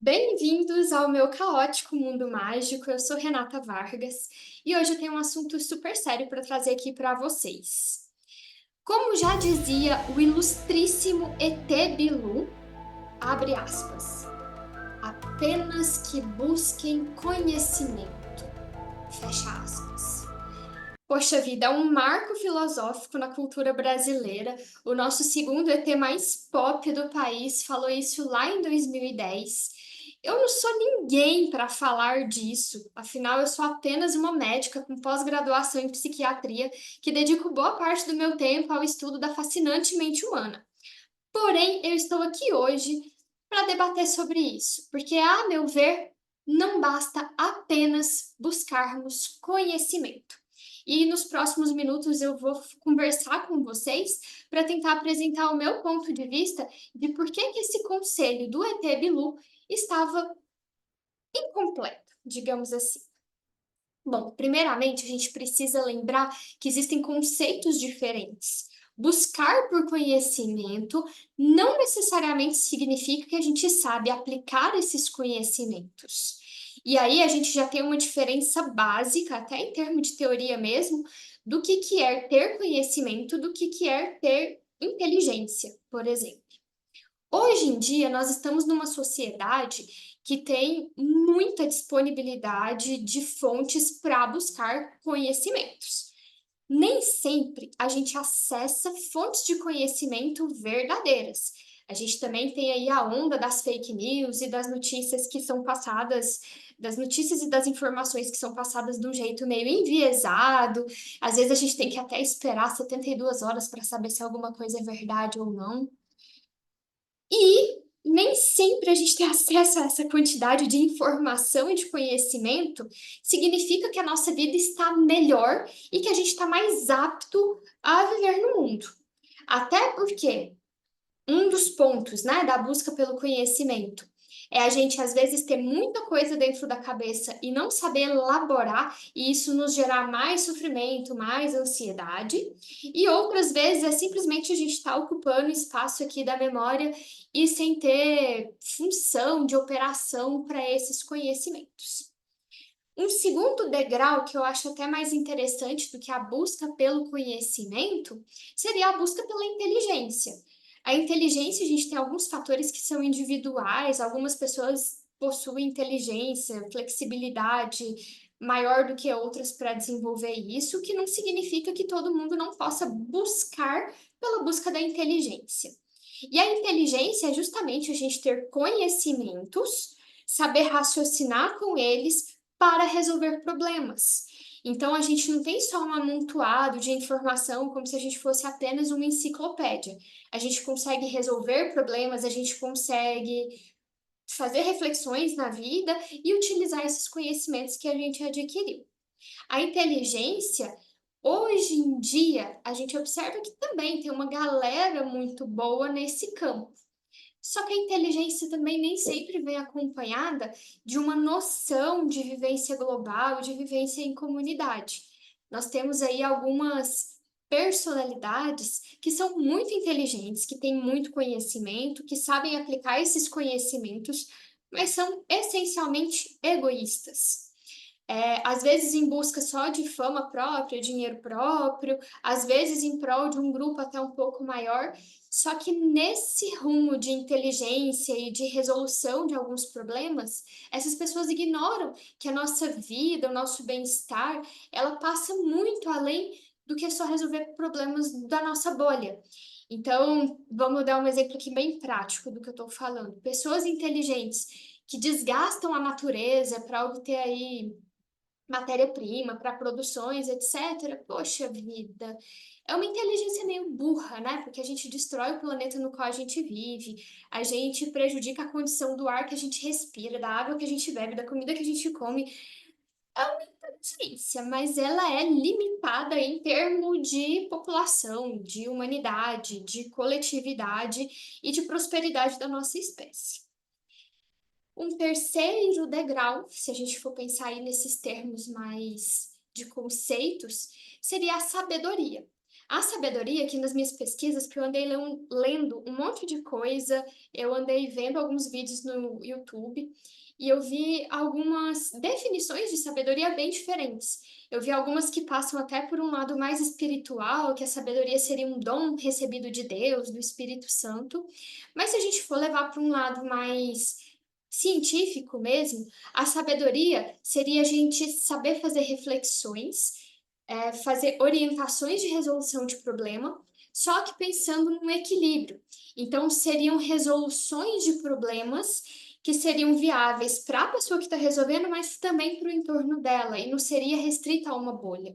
Bem-vindos ao meu caótico mundo mágico. Eu sou Renata Vargas e hoje eu tenho um assunto super sério para trazer aqui para vocês. Como já dizia o ilustríssimo ET Bilu, abre aspas, apenas que busquem conhecimento, fecha aspas. Poxa vida, é um marco filosófico na cultura brasileira. O nosso segundo ET mais pop do país falou isso lá em 2010. Eu não sou ninguém para falar disso, afinal, eu sou apenas uma médica com pós-graduação em psiquiatria que dedico boa parte do meu tempo ao estudo da fascinante mente humana. Porém, eu estou aqui hoje para debater sobre isso, porque, a meu ver, não basta apenas buscarmos conhecimento. E nos próximos minutos eu vou conversar com vocês para tentar apresentar o meu ponto de vista de por que esse conselho do ET Bilu estava incompleto, digamos assim. Bom, primeiramente, a gente precisa lembrar que existem conceitos diferentes. Buscar por conhecimento não necessariamente significa que a gente sabe aplicar esses conhecimentos. E aí a gente já tem uma diferença básica, até em termos de teoria mesmo, do que é ter conhecimento, do que é ter inteligência, por exemplo. Hoje em dia, nós estamos numa sociedade que tem muita disponibilidade de fontes para buscar conhecimentos. Nem sempre a gente acessa fontes de conhecimento verdadeiras. A gente também tem aí a onda das fake news e das notícias que são passadas, das notícias e das informações que são passadas de um jeito meio enviesado. Às vezes a gente tem que até esperar 72 horas para saber se alguma coisa é verdade ou não. E nem sempre a gente ter acesso a essa quantidade de informação e de conhecimento significa que a nossa vida está melhor e que a gente está mais apto a viver no mundo. Até porque um dos pontos, né, da busca pelo conhecimento é a gente às vezes ter muita coisa dentro da cabeça e não saber elaborar, e isso nos gerar mais sofrimento, mais ansiedade. E outras vezes é simplesmente a gente estar ocupando espaço aqui da memória e sem ter função de operação para esses conhecimentos. Um segundo degrau que eu acho até mais interessante do que a busca pelo conhecimento seria a busca pela inteligência. A inteligência, a gente tem alguns fatores que são individuais, algumas pessoas possuem inteligência, flexibilidade maior do que outras para desenvolver isso, o que não significa que todo mundo não possa buscar pela busca da inteligência. E a inteligência é justamente a gente ter conhecimentos, saber raciocinar com eles para resolver problemas. Então, a gente não tem só um amontoado de informação como se a gente fosse apenas uma enciclopédia. A gente consegue resolver problemas, a gente consegue fazer reflexões na vida e utilizar esses conhecimentos que a gente adquiriu. A inteligência, hoje em dia, a gente observa que também tem uma galera muito boa nesse campo. Só que a inteligência também nem sempre vem acompanhada de uma noção de vivência global, de vivência em comunidade. Nós temos aí algumas personalidades que são muito inteligentes, que têm muito conhecimento, que sabem aplicar esses conhecimentos, mas são essencialmente egoístas. Às vezes em busca só de fama própria, dinheiro próprio, às vezes em prol de um grupo até um pouco maior. Só que nesse rumo de inteligência e de resolução de alguns problemas, essas pessoas ignoram que a nossa vida, o nosso bem-estar, ela passa muito além do que só resolver problemas da nossa bolha. Então, vamos dar um exemplo aqui bem prático do que eu estou falando. Pessoas inteligentes que desgastam a natureza para obter aí matéria-prima para produções, etc. Poxa vida, é uma inteligência meio burra, né? Porque a gente destrói o planeta no qual a gente vive, a gente prejudica a condição do ar que a gente respira, da água que a gente bebe, da comida que a gente come. É uma inteligência, mas ela é limitada em termos de população, de humanidade, de coletividade e de prosperidade da nossa espécie. Um terceiro degrau, se a gente for pensar aí nesses termos mais de conceitos, seria a sabedoria. A sabedoria, aqui nas minhas pesquisas, que eu andei lendo um monte de coisa, eu andei vendo alguns vídeos no YouTube, e eu vi algumas definições de sabedoria bem diferentes. Eu vi algumas que passam até por um lado mais espiritual, que a sabedoria seria um dom recebido de Deus, do Espírito Santo. Mas se a gente for levar para um lado mais científico mesmo, a sabedoria seria a gente saber fazer reflexões, fazer orientações de resolução de problema, só que pensando num equilíbrio. Então, seriam resoluções de problemas que seriam viáveis para a pessoa que está resolvendo, mas também para o entorno dela, e não seria restrita a uma bolha.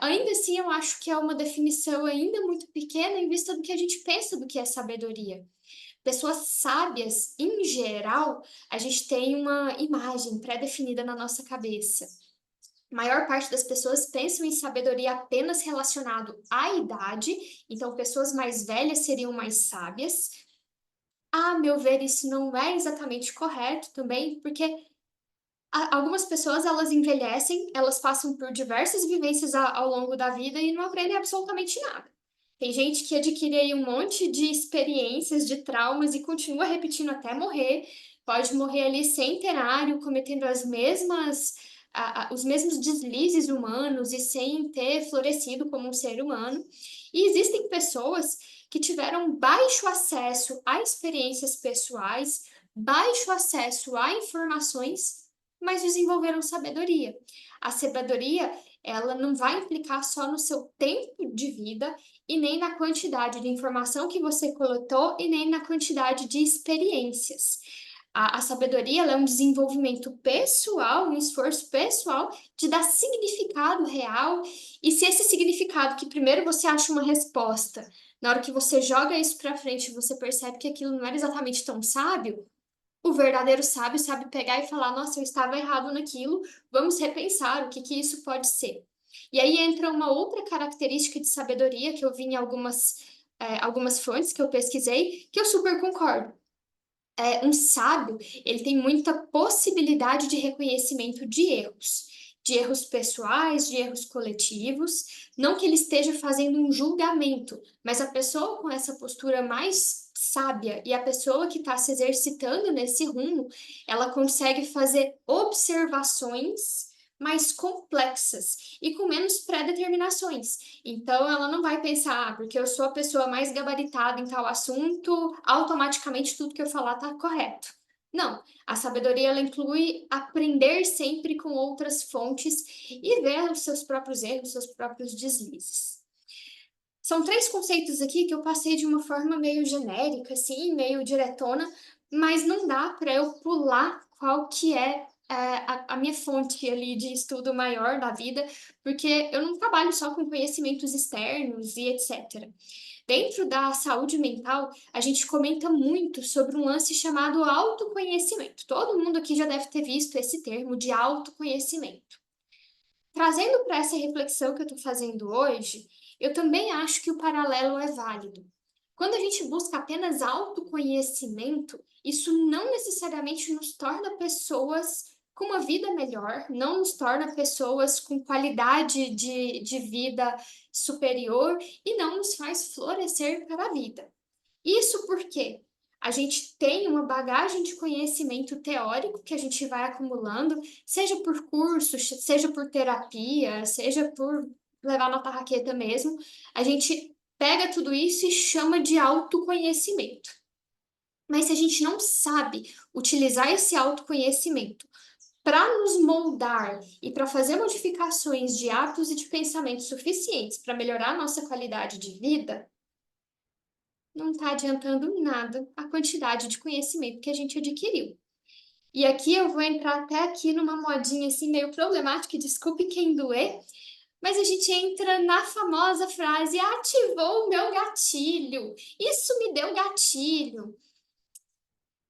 Ainda assim, eu acho que é uma definição ainda muito pequena em vista do que a gente pensa do que é sabedoria. Pessoas sábias, em geral, a gente tem uma imagem pré-definida na nossa cabeça. A maior parte das pessoas pensam em sabedoria apenas relacionado à idade, então pessoas mais velhas seriam mais sábias. A meu ver, isso não é exatamente correto também, porque algumas pessoas elas envelhecem, elas passam por diversas vivências ao longo da vida e não aprendem absolutamente nada. Tem gente que adquire aí um monte de experiências, de traumas e continua repetindo até morrer. Pode morrer ali centenário, cometendo os mesmos deslizes humanos e sem ter florescido como um ser humano. E existem pessoas que tiveram baixo acesso a experiências pessoais, baixo acesso a informações, mas desenvolveram sabedoria. A sabedoria, ela não vai implicar só no seu tempo de vida e nem na quantidade de informação que você coletou e nem na quantidade de experiências. A sabedoria ela é um desenvolvimento pessoal, um esforço pessoal de dar significado real. E se esse significado que primeiro você acha uma resposta, na hora que você joga isso para frente, você percebe que aquilo não era exatamente tão sábio, o verdadeiro sábio sabe pegar e falar: nossa, eu estava errado naquilo, vamos repensar o que que isso pode ser. E aí entra uma outra característica de sabedoria que eu vi em algumas fontes que eu pesquisei, que eu super concordo. Um sábio, ele tem muita possibilidade de reconhecimento de erros pessoais, de erros coletivos, não que ele esteja fazendo um julgamento, mas a pessoa com essa postura mais sábia e a pessoa que está se exercitando nesse rumo, ela consegue fazer observações mais complexas e com menos pré-determinações. Então, ela não vai pensar, porque eu sou a pessoa mais gabaritada em tal assunto, automaticamente tudo que eu falar está correto. Não, a sabedoria ela inclui aprender sempre com outras fontes e ver os seus próprios erros, os seus próprios deslizes. São três conceitos aqui que eu passei de uma forma meio genérica, assim, meio diretona, mas não dá para eu pular qual que é a minha fonte ali de estudo maior da vida, porque eu não trabalho só com conhecimentos externos e etc. Dentro da saúde mental, a gente comenta muito sobre um lance chamado autoconhecimento. Todo mundo aqui já deve ter visto esse termo de autoconhecimento. Trazendo para essa reflexão que eu estou fazendo hoje, eu também acho que o paralelo é válido. Quando a gente busca apenas autoconhecimento, isso não necessariamente nos torna pessoas com uma vida melhor, não nos torna pessoas com qualidade de vida superior e não nos faz florescer para a vida. Isso porque a gente tem uma bagagem de conhecimento teórico que a gente vai acumulando, seja por cursos, seja por terapia, seja por levar na tarraqueta mesmo. A gente pega tudo isso e chama de autoconhecimento. Mas se a gente não sabe utilizar esse autoconhecimento para nos moldar e para fazer modificações de hábitos e de pensamento suficientes para melhorar a nossa qualidade de vida, não está adiantando nada a quantidade de conhecimento que a gente adquiriu. E aqui eu vou entrar até aqui numa modinha assim meio problemática, e desculpe quem doer, mas a gente entra na famosa frase: ativou o meu gatilho. Isso me deu gatilho.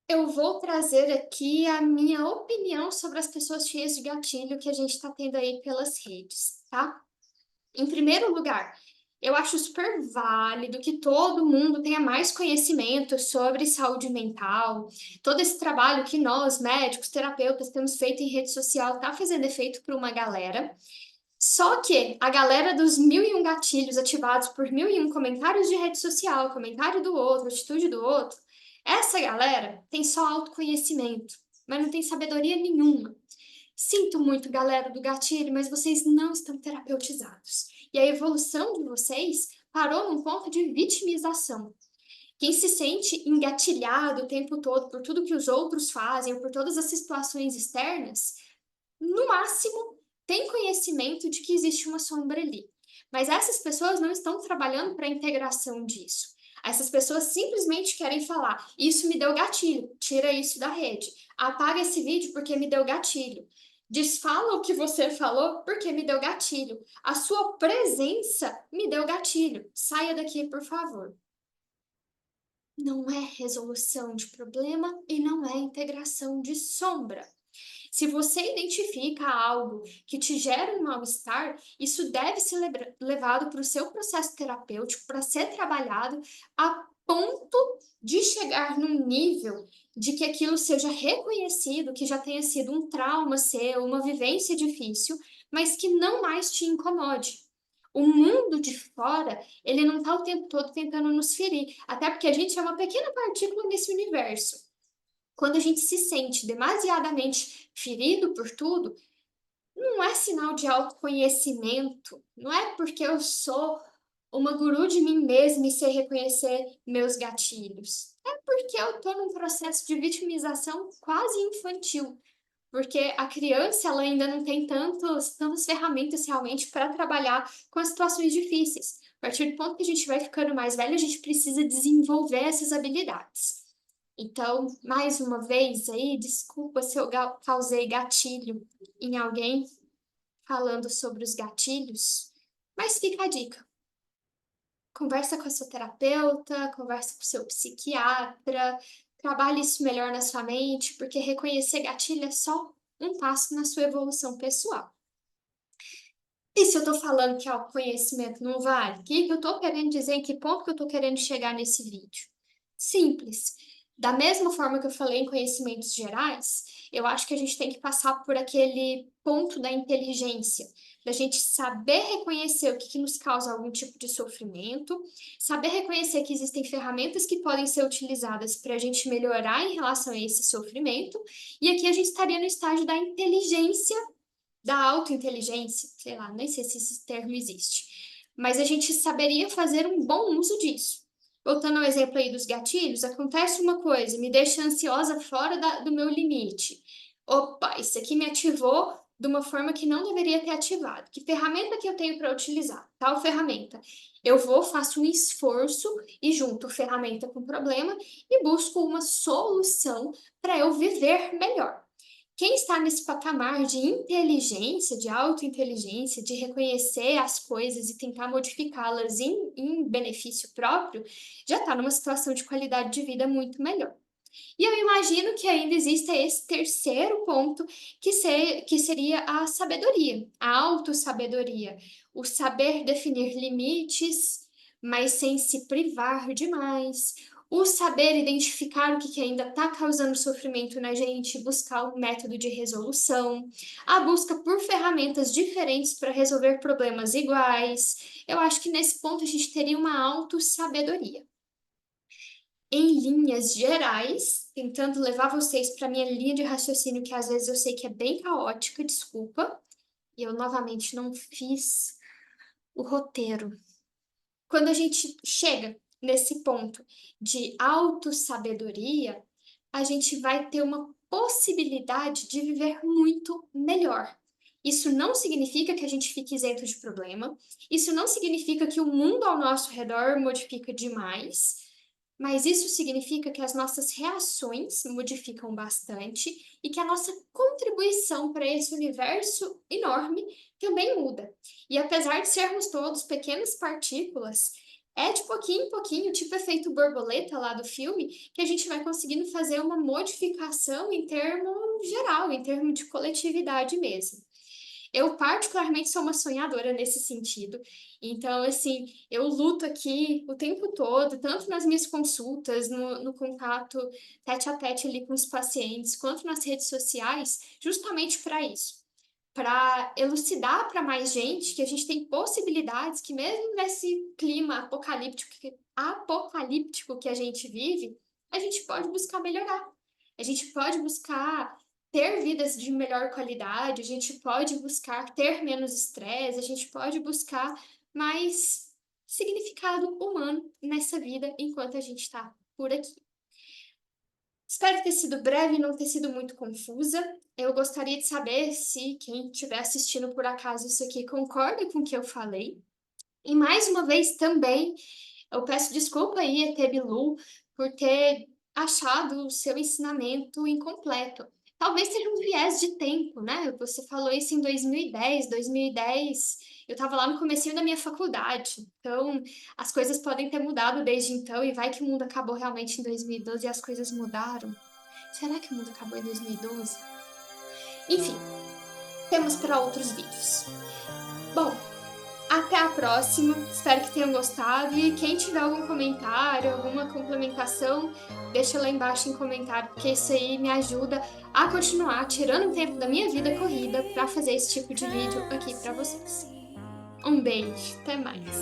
Eu vou trazer aqui a minha opinião sobre as pessoas cheias de gatilho que a gente está tendo aí pelas redes, tá? Em primeiro lugar, eu acho super válido que todo mundo tenha mais conhecimento sobre saúde mental. Todo esse trabalho que nós, médicos, terapeutas, temos feito em rede social está fazendo efeito para uma galera. Só que a galera dos 1001 gatilhos ativados por 1001 comentários de rede social, comentário do outro, atitude do outro, essa galera tem só autoconhecimento, mas não tem sabedoria nenhuma. Sinto muito, galera do gatilho, mas vocês não estão terapeutizados. E a evolução de vocês parou num ponto de vitimização. Quem se sente engatilhado o tempo todo por tudo que os outros fazem, ou por todas as situações externas, no máximo, tem conhecimento de que existe uma sombra ali. Mas essas pessoas não estão trabalhando para a integração disso. Essas pessoas simplesmente querem falar: isso me deu gatilho, tira isso da rede. Apaga esse vídeo porque me deu gatilho. Desfala o que você falou porque me deu gatilho. A sua presença me deu gatilho. Saia daqui, por favor. Não é resolução de problema e não é integração de sombra. Se você identifica algo que te gera um mal-estar, isso deve ser levado para o seu processo terapêutico para ser trabalhado a ponto de chegar num nível de que aquilo seja reconhecido, que já tenha sido um trauma seu, uma vivência difícil, mas que não mais te incomode. O mundo de fora, ele não está o tempo todo tentando nos ferir, até porque a gente é uma pequena partícula nesse universo. Quando a gente se sente demasiadamente ferido por tudo, não é sinal de autoconhecimento, não é porque eu sou uma guru de mim mesma e sei reconhecer meus gatilhos. É porque eu estou num processo de vitimização quase infantil, porque a criança ela ainda não tem tantas ferramentas realmente para trabalhar com as situações difíceis. A partir do ponto que a gente vai ficando mais velho, a gente precisa desenvolver essas habilidades. Então, mais uma vez aí, desculpa se eu causei gatilho em alguém falando sobre os gatilhos, mas fica a dica. Conversa com a sua terapeuta, conversa com o seu psiquiatra, trabalhe isso melhor na sua mente, porque reconhecer gatilho é só um passo na sua evolução pessoal. E se eu tô falando que autoconhecimento não vale, o que eu tô querendo dizer, em que ponto que eu tô querendo chegar nesse vídeo? Simples. Da mesma forma que eu falei em conhecimentos gerais, eu acho que a gente tem que passar por aquele ponto da inteligência, da gente saber reconhecer o que nos causa algum tipo de sofrimento, saber reconhecer que existem ferramentas que podem ser utilizadas para a gente melhorar em relação a esse sofrimento, e aqui a gente estaria no estágio da inteligência, da autointeligência, sei lá, nem sei se esse termo existe, mas a gente saberia fazer um bom uso disso. Voltando ao exemplo aí dos gatilhos, acontece uma coisa, me deixa ansiosa fora do meu limite. Opa, isso aqui me ativou de uma forma que não deveria ter ativado. Que ferramenta que eu tenho para utilizar? Tal ferramenta. Eu vou, faço um esforço e junto ferramenta com problema e busco uma solução para eu viver melhor. Quem está nesse patamar de inteligência, de autointeligência, de reconhecer as coisas e tentar modificá-las em benefício próprio, já está numa situação de qualidade de vida muito melhor. E eu imagino que ainda exista esse terceiro ponto, que seria a sabedoria, a autossabedoria, o saber definir limites, mas sem se privar demais, o saber identificar o que ainda está causando sofrimento na gente, buscar um método de resolução, a busca por ferramentas diferentes para resolver problemas iguais. Eu acho que nesse ponto a gente teria uma autossabedoria. Em linhas gerais, tentando levar vocês para minha linha de raciocínio, que às vezes eu sei que é bem caótica, desculpa, e eu novamente não fiz o roteiro. Quando a gente chega nesse ponto de autossabedoria, a gente vai ter uma possibilidade de viver muito melhor. Isso não significa que a gente fique isento de problema, isso não significa que o mundo ao nosso redor modifica demais, mas isso significa que as nossas reações modificam bastante e que a nossa contribuição para esse universo enorme também muda. E apesar de sermos todos pequenas partículas, é de pouquinho em pouquinho, tipo efeito borboleta lá do filme, que a gente vai conseguindo fazer uma modificação em termo geral, em termo de coletividade mesmo. Eu particularmente sou uma sonhadora nesse sentido. Então, assim, eu luto aqui o tempo todo, tanto nas minhas consultas, no contato tete a tete ali com os pacientes, quanto nas redes sociais, justamente para isso. para elucidar para mais gente que a gente tem possibilidades que mesmo nesse clima apocalíptico que a gente vive, a gente pode buscar melhorar. A gente pode buscar ter vidas de melhor qualidade, a gente pode buscar ter menos estresse, a gente pode buscar mais significado humano nessa vida enquanto a gente está por aqui. Espero ter sido breve e não ter sido muito confusa. Eu gostaria de saber se quem estiver assistindo por acaso isso aqui concorda com o que eu falei. E mais uma vez também, eu peço desculpa aí, ET Bilu, por ter achado o seu ensinamento incompleto. Talvez seja um viés de tempo, né? Você falou isso em 2010. Eu estava lá no comecinho da minha faculdade, então as coisas podem ter mudado desde então, e vai que o mundo acabou realmente em 2012 e as coisas mudaram. Será que o mundo acabou em 2012? Enfim, temos para outros vídeos. Bom, até a próxima, espero que tenham gostado e quem tiver algum comentário, alguma complementação, deixa lá embaixo em comentário, porque isso aí me ajuda a continuar tirando um tempo da minha vida corrida para fazer esse tipo de vídeo aqui para vocês. Um beijo, até mais!